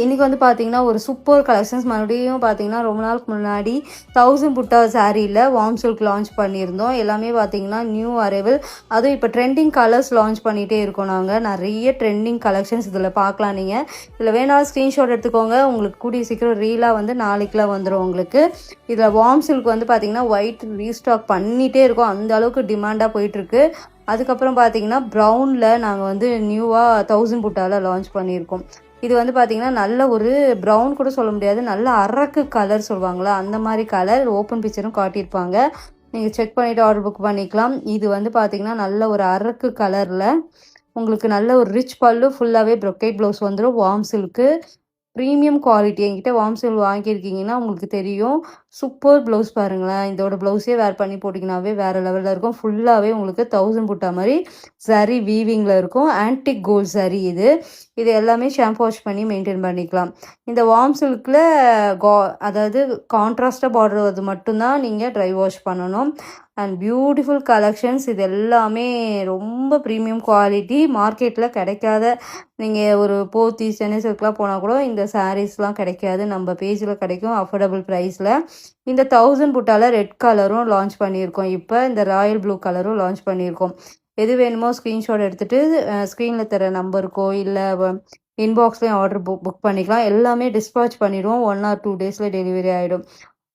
இன்னைக்கு வந்து பார்த்தீங்கன்னா, ஒரு சூப்பர் கலெக்ஷன்ஸ் மறுபடியும் பார்த்தீங்கன்னா, ரொம்ப நாளுக்கு முன்னாடி 1000 புட்டா சாரீல வார்ம் சில்க் லான்ச் பண்ணியிருந்தோம். எல்லாமே பார்த்தீங்கன்னா, நியூ அரைவல். அதுவும் இப்போ ட்ரெண்டிங் கலர்ஸ் லான்ச் பண்ணிகிட்டே இருக்கோம் நாங்கள். நிறைய ட்ரெண்டிங் கலெக்ஷன்ஸ் இதில் பார்க்கலாம் நீங்கள். இதில் வேணாலும் ஸ்க்ரீன்ஷாட் எடுத்துக்கோங்க. உங்களுக்கு கூடிய சீக்கிரம் ரீலாக வந்து நாளைக்குலாம் வந்துடும் உங்களுக்கு. இதில் வார்ம் சில்க் வந்து பார்த்தீங்கன்னா, ஒயிட் ரீஸ்டாக் பண்ணிகிட்டே இருக்கோம். அந்த அளவுக்கு டிமாண்டாக போயிட்டுருக்கு. அதுக்கப்புறம் பார்த்தீங்கன்னா, ப்ரௌனில் நாங்கள் வந்து நியூவாக 1000 புட்டாவில் லான்ச் பண்ணியிருக்கோம். இது வந்து பார்த்தீங்கன்னா நல்ல ஒரு ப்ரௌன் கூட சொல்ல முடியாது, நல்ல அரக்கு கலர் சொல்லுவாங்களா அந்த மாதிரி கலர். ஓப்பன் பிக்சரும் காட்டியிருப்பாங்க, நீங்கள் செக் பண்ணிவிட்டு ஆர்டர் புக் பண்ணிக்கலாம். இது வந்து பார்த்தீங்கன்னா நல்ல ஒரு அரக்கு கலரில் உங்களுக்கு நல்ல ஒரு ரிச் பல்லு, ஃபுல்லாகவே ப்ரொக்கேட் ப்ளவுஸ் வந்துடும். Warm silk premium quality. என்கிட்ட வார்ம் சில்க் வாங்கியிருக்கீங்கன்னா உங்களுக்கு தெரியும். சூப்பர் ப்ளவுஸ் பாருங்களேன். இதோட ப்ளவுஸே வேர் பண்ணி போட்டிங்கனாவே வேறு லெவலில் இருக்கும். ஃபுல்லாகவே உங்களுக்கு 1000 புட்டா மாதிரி சரி வீவிங்கில் இருக்கும். ஆன்டிக் கோல்ட் சரி இது எல்லாமே ஷாம்பு வாஷ் பண்ணி மெயின்டைன் பண்ணிக்கலாம். இந்த வார்ம் சில்கில் அதாவது கான்ட்ராஸ்டாக பார்டர் அது மட்டும்தான் நீங்கள் ட்ரை வாஷ் பண்ணணும். And beautiful collections. இது எல்லாமே ரொம்ப ப்ரீமியம் குவாலிட்டி. மார்க்கெட்டில் கிடைக்காத, நீங்கள் ஒரு போத்தி சென்னை சில்க்லாம் போனால் கூட இந்த சாரீஸ்லாம் கிடைக்காது. நம்ம பேஜில் கிடைக்கும் அஃபோர்டபுள் ப்ரைஸில். இந்த 1000 புட்டாவில் ரெட் கலரும் லான்ச் பண்ணியிருக்கோம். இப்போ இந்த ராயல் ப்ளூ கலரும் லான்ச் பண்ணியிருக்கோம். எது வேணுமோ ஸ்க்ரீன்ஷாட் எடுத்துகிட்டு ஸ்க்ரீனில் தர நம்பருக்கோ இல்லை இன்பாக்ஸ்லேயும் ஆர்டர் புக் பண்ணிக்கலாம். எல்லாமே டிஸ்பாச் பண்ணிவிடுவோம். 1 or 2 டேஸில் டெலிவரி ஆகிடும்.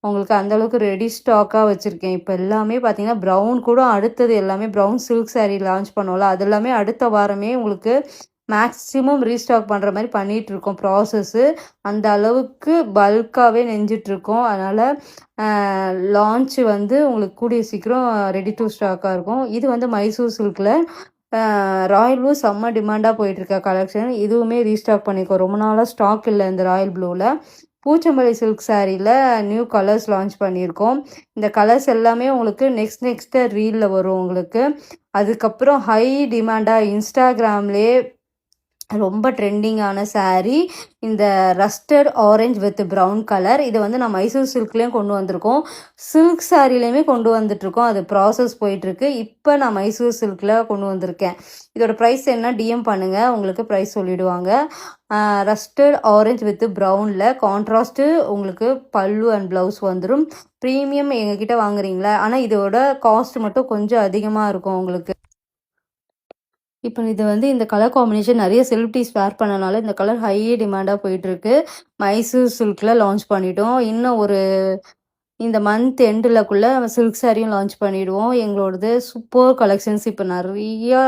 உங்களுக்கு அந்தளவுக்கு ரெடி ஸ்டாக்காக வச்சுருக்கேன். இப்போ எல்லாமே பார்த்தீங்கன்னா ப்ரௌன் கூட அடுத்தது எல்லாமே ப்ரௌன் சில்க் சாரீ லான்ச் பண்ணோம்ல, அது எல்லாமே அடுத்த வாரமே உங்களுக்கு மேக்ஸிமம் ரீஸ்டாக் பண்ணுற மாதிரி பண்ணிகிட்ருக்கோம். ப்ராசஸ்ஸு அந்த அளவுக்கு பல்காகவே நெஞ்சிட்ருக்கோம். அதனால் லான்ச்சு வந்து உங்களுக்கு கூடிய சீக்கிரம் ரெடி டு ஸ்டாக்காக இருக்கும். இது வந்து மைசூர் சில்கில் ராயல் ப்ளூ செம்ம டிமாண்டாக போயிட்டுருக்க கலெக்ஷன். இதுவுமே ரீஸ்டாக் பண்ணியிருக்கோம். ரொம்ப நாளாக ஸ்டாக் இல்லை இந்த ராயல் ப்ளூவில். பூச்சம்பள்ளி சில்க் சாரியில் நியூ கலர்ஸ் லான்ச் பண்ணியிருக்கோம். இந்த கலர்ஸ் எல்லாமே உங்களுக்கு நெக்ஸ்ட்டு ரீலில் வரும் உங்களுக்கு. அதுக்கப்புறம் ஹை டிமாண்டாக இன்ஸ்டாகிராம்லேயே ரொம்ப ட்ரெண்டிங்கான சாரீ இந்த ரஸ்டட் ஆரஞ்ச் வித் ப்ரௌன் கலர். இதை வந்து நான் மைசூர் சில்க்லேயும் கொண்டு வந்திருக்கோம், சில்க் சாரீலையுமே கொண்டு வந்துட்ருக்கோம். அது ப்ராசஸ் போயிட்டுருக்கு. இப்போ நான் மைசூர் சில்கில் கொண்டு வந்திருக்கேன். இதோட ப்ரைஸ் என்ன டிஎம் பண்ணுங்கள், உங்களுக்கு ப்ரைஸ் சொல்லிவிடுவாங்க. ரஸ்டட் ஆரஞ்ச் வித் ப்ரௌனில் கான்ட்ராஸ்ட்டு உங்களுக்கு பல்லு அண்ட் ப்ளவுஸ் வந்துடும். ப்ரீமியம் எங்ககிட்ட வாங்குறீங்களா, ஆனால் இதோட காஸ்ட் மட்டும் கொஞ்சம் அதிகமாக இருக்கும் உங்களுக்கு. இப்போ இது வந்து இந்த கலர் காம்பினேஷன் நிறைய செலிபிரிட்டிஸ் வேர் பண்ணனால இந்த கலர் ஹை டிமாண்டாக போயிட்டுருக்கு. மைசூர் சில்கில் லான்ச் பண்ணிட்டோம். இன்னும் ஒரு இந்த மந்த் எண்டுலக்குள்ளே சில்க் சாரியும் லான்ச் பண்ணிவிடுவோம். எங்களோடது சூப்பர் கலெக்ஷன்ஸ் இப்போ நிறையா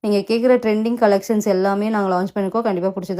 நீங்கள் கேட்குற ட்ரெண்டிங் கலெக்ஷன்ஸ் எல்லாமே நாங்கள் லான்ச் பண்ணியிருக்கோம். கண்டிப்பாக பிடிச்சது.